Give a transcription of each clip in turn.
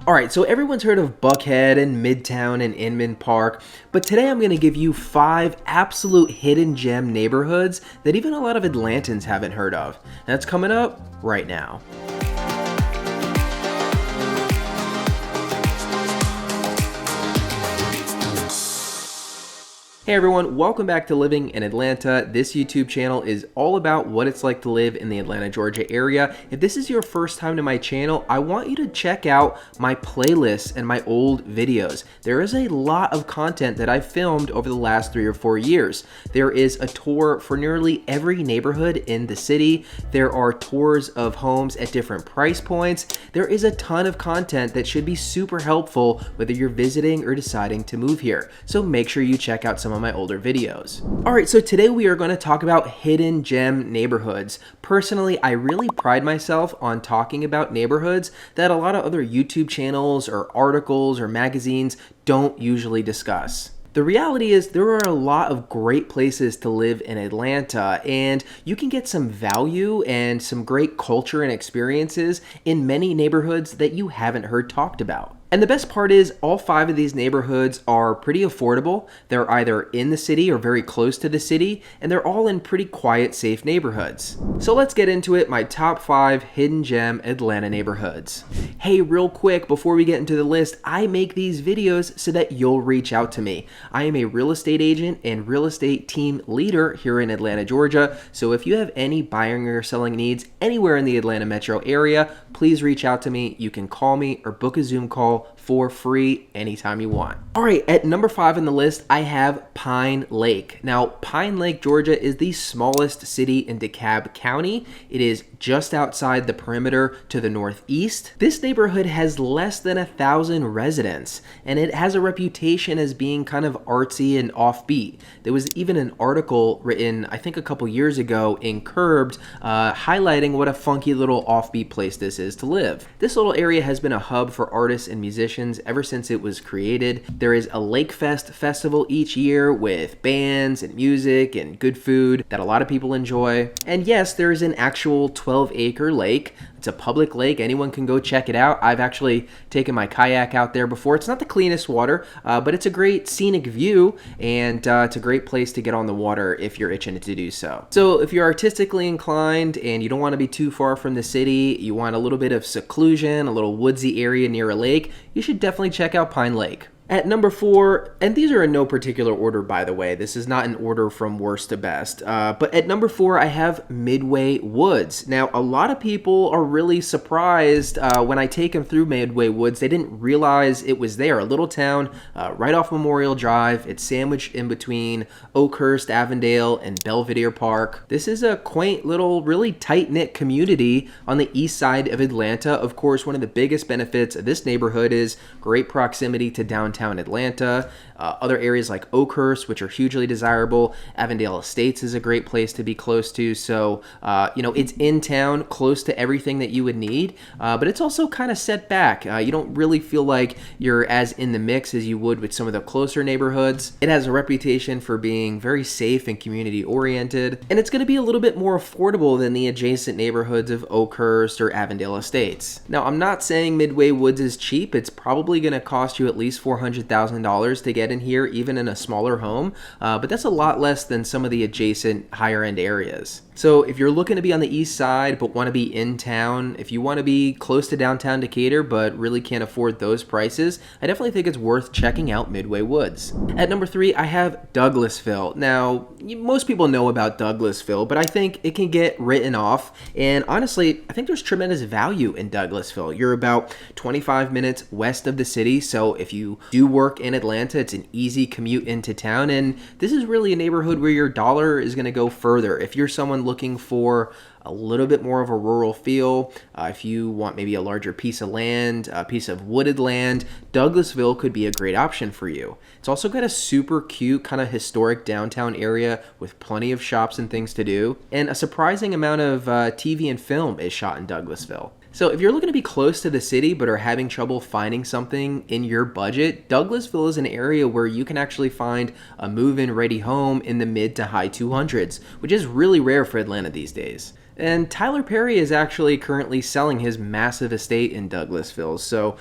Alright, so everyone's heard of Buckhead and Midtown and Inman Park, but today I'm going to give you 5 absolute hidden gem neighborhoods that even a lot of Atlantans haven't heard of. And that's coming up right now. Hey everyone, welcome back to Living in Atlanta. This YouTube channel is all about what it's like to live in the Atlanta, Georgia area. If this is your first time to my channel, I want you to check out my playlists and my old videos. There is a lot of content that I've filmed over the last 3 or 4 years. There is a tour for nearly every neighborhood in the city. There are tours of homes at different price points. There is a ton of content that should be super helpful whether you're visiting or deciding to move here. So make sure you check out some of my older videos. Alright, so today we are going to talk about hidden gem neighborhoods. Personally, I really pride myself on talking about neighborhoods that a lot of other YouTube channels or articles or magazines don't usually discuss. The reality is there are a lot of great places to live in Atlanta, and you can get some value and some great culture and experiences in many neighborhoods that you haven't heard talked about. And the best part is all 5 of these neighborhoods are pretty affordable. They're either in the city or very close to the city, and they're all in pretty quiet, safe neighborhoods. So let's get into it, my top 5 hidden gem Atlanta neighborhoods. Hey, real quick, before we get into the list, I make these videos so that you'll reach out to me. I am a real estate agent and real estate team leader here in Atlanta, Georgia. So if you have any buying or selling needs anywhere in the Atlanta metro area, please reach out to me. You can call me or book a Zoom call for free anytime you want. All right, at number 5 on the list, I have Pine Lake. Now, Pine Lake, Georgia is the smallest city in DeKalb County. It is just outside the perimeter to the northeast. This neighborhood has less than 1,000 residents, and it has a reputation as being kind of artsy and offbeat. There was even an article written, I think a couple years ago, in Curbed, highlighting what a funky little offbeat place this is to live. This little area has been a hub for artists and musicians ever since it was created. There is a Lake Fest festival each year with bands and music and good food that a lot of people enjoy. And yes, there is an actual 12-acre lake. It's a public lake. Anyone can go check it out. I've actually taken my kayak out there before. It's not the cleanest water, but it's a great scenic view, and it's a great place to get on the water if you're itching to do so. So if you're artistically inclined and you don't want to be too far from the city, you want a little bit of seclusion, a little woodsy area near a lake, you should definitely check out Pine Lake. At number 4, and these are in no particular order, by the way. This is not an order from worst to best. But at number 4, I have Midway Woods. Now, a lot of people are really surprised when I take them through Midway Woods. They didn't realize it was there. A little town right off Memorial Drive. It's sandwiched in between Oakhurst, Avondale, and Belvedere Park. This is a quaint little, really tight-knit community on the east side of Atlanta. Of course, one of the biggest benefits of this neighborhood is great proximity to downtown Atlanta. Other areas like Oakhurst, which are hugely desirable. Avondale Estates is a great place to be close to. So, it's in town, close to everything that you would need, but it's also kind of set back. You don't really feel like you're as in the mix as you would with some of the closer neighborhoods. It has a reputation for being very safe and community oriented, and it's going to be a little bit more affordable than the adjacent neighborhoods of Oakhurst or Avondale Estates. Now, I'm not saying Midway Woods is cheap. It's probably going to cost you at least $400,000 to get in here, even in a smaller home, but that's a lot less than some of the adjacent higher end areas. So if you're looking to be on the east side but want to be in town, if you want to be close to downtown Decatur but really can't afford those prices, I definitely think it's worth checking out Midway Woods. At number 3, I have Douglasville. Now, most people know about Douglasville, but I think it can get written off, and honestly, I think there's tremendous value in Douglasville. You're about 25 minutes west of the city, so if you do work in Atlanta, it's an easy commute into town, and this is really a neighborhood where your dollar is going to go further. If you're someone looking for a little bit more of a rural feel, if you want maybe a larger piece of land, a piece of wooded land, Douglasville could be a great option for you. It's also got a super cute kind of historic downtown area with plenty of shops and things to do, and a surprising amount of TV and film is shot in Douglasville. So if you're looking to be close to the city but are having trouble finding something in your budget, Douglasville is an area where you can actually find a move-in ready home in the mid to high 200s, which is really rare for Atlanta these days. And Tyler Perry is actually currently selling his massive estate in Douglasville. So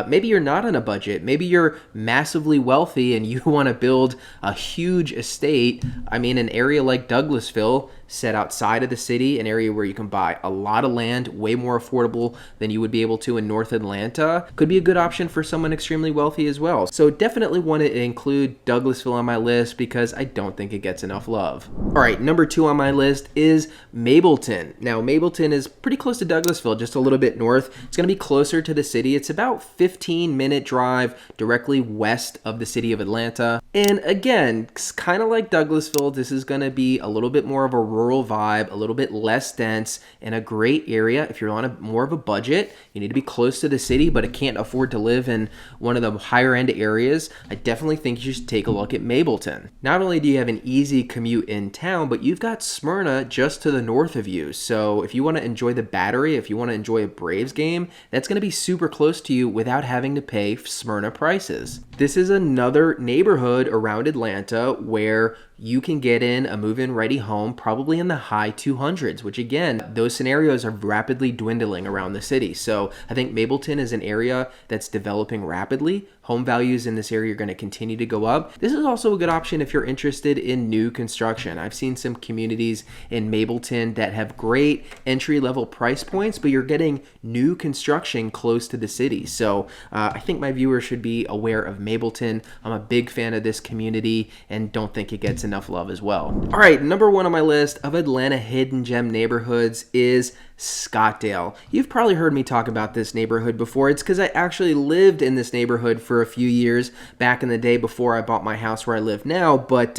maybe you're not on a budget. Maybe you're massively wealthy and you want to build a huge estate. I mean, an area like Douglasville, set outside of the city, an area where you can buy a lot of land, way more affordable than you would be able to in North Atlanta, could be a good option for someone extremely wealthy as well. So definitely want to include Douglasville on my list because I don't think it gets enough love. All right, number 2 on my list is Mableton. Now, Mableton is pretty close to Douglasville, just a little bit north. It's going to be closer to the city. It's about 15-minute drive directly west of the city of Atlanta. And again, it's kind of like Douglasville. This is going to be a little bit more of a rural vibe, a little bit less dense, and a great area. If you're on more of a budget, you need to be close to the city, but can't afford to live in one of the higher end areas, I definitely think you should take a look at Mableton. Not only do you have an easy commute in town, but you've got Smyrna just to the north of you. So if you want to enjoy the Battery, if you want to enjoy a Braves game, that's going to be super close to you without having to pay Smyrna prices. This is another neighborhood around Atlanta where you can get in a move-in ready home probably in the high 200s, which again, those scenarios are rapidly dwindling around the city. So I think Mableton is an area that's developing rapidly. Home values in this area are going to continue to go up. This is also a good option if you're interested in new construction. I've seen some communities in Mableton that have great entry-level price points, but you're getting new construction close to the city. So I think my viewers should be aware of Mableton. I'm a big fan of this community and don't think it gets enough love as well. All right, number 1 on my list of Atlanta hidden gem neighborhoods is Scottdale. You've probably heard me talk about this neighborhood before. It's because I actually lived in this neighborhood for a few years back in the day before I bought my house where I live now. But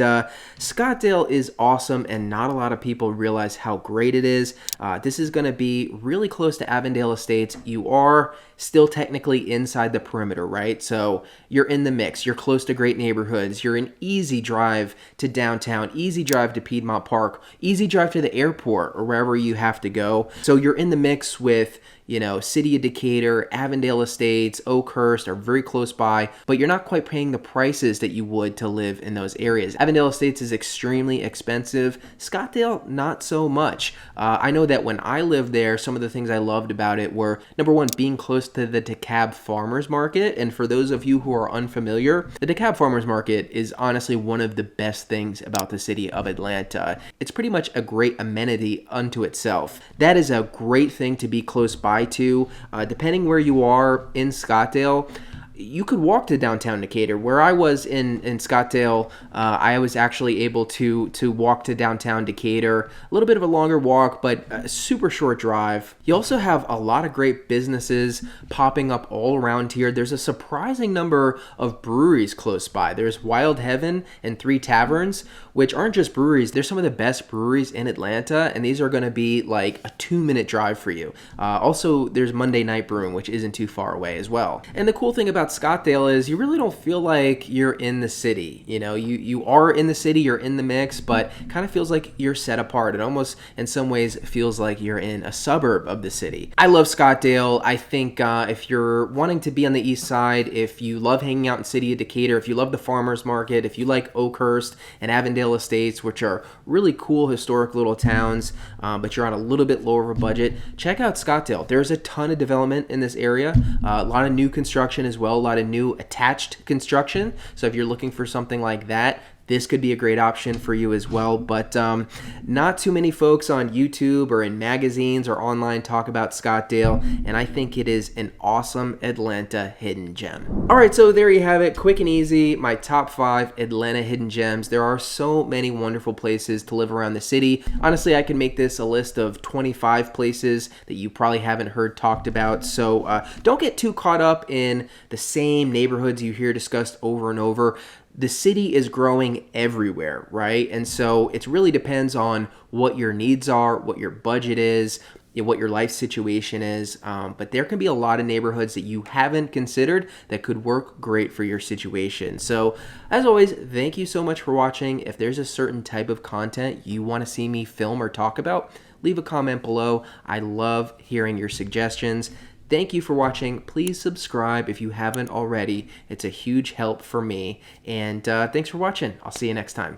Scottdale is awesome and not a lot of people realize how great it is. This is going to be really close to Avondale Estates. You are still technically inside the perimeter, right? So you're in the mix. You're close to great neighborhoods. You're an easy drive to downtown, easy drive to Piedmont Park, easy drive to the airport or wherever you have to go. So you're in the mix with, you know, City of Decatur, Avondale Estates, Oakhurst are very close by, but you're not quite paying the prices that you would to live in those areas. Avondale Estates is extremely expensive. Scottdale, not so much. I know that when I lived there, some of the things I loved about it were, number 1, being close to the DeKalb Farmers Market. And for those of you who are unfamiliar, the DeKalb Farmers Market is honestly one of the best things about the city of Atlanta. It's pretty much a great amenity unto itself. That is a great thing to be close by to. Depending where you are in Scottdale, you could walk to downtown Decatur. Where I was in Scottdale, I was actually able to walk to downtown Decatur. A little bit of a longer walk, but a super short drive. You also have a lot of great businesses popping up all around here. There's a surprising number of breweries close by. There's Wild Heaven and 3 Taverns, which aren't just breweries. They're some of the best breweries in Atlanta, and these are going to be like a 2-minute drive for you. Also, there's Monday Night Brewing, which isn't too far away as well. And the cool thing about Scottdale is you really don't feel like you're in the city. You know, you are in the city, you're in the mix, but kind of feels like you're set apart. It almost in some ways feels like you're in a suburb of the city. I love Scottdale. I think if you're wanting to be on the east side, if you love hanging out in City of Decatur, if you love the farmers market, if you like Oakhurst and Avondale Estates, which are really cool historic little towns, but you're on a little bit lower of a budget, check out Scottdale. There's a ton of development in this area, a lot of new construction as well, a lot of new attached construction. So if you're looking for something like that, this could be a great option for you as well. But not too many folks on YouTube or in magazines or online talk about Scottdale, and I think it is an awesome Atlanta hidden gem. All right, so there you have it. Quick and easy, my top 5 Atlanta hidden gems. There are so many wonderful places to live around the city. Honestly, I can make this a list of 25 places that you probably haven't heard talked about. So don't get too caught up in the same neighborhoods you hear discussed over and over. The city is growing everywhere, right? And so it really depends on what your needs are, what your budget is, what your life situation is. But there can be a lot of neighborhoods that you haven't considered that could work great for your situation. So as always, thank you so much for watching. If there's a certain type of content you want to see me film or talk about, leave a comment below. I love hearing your suggestions. Thank you for watching. Please subscribe if you haven't already. It's a huge help for me. And thanks for watching. I'll see you next time.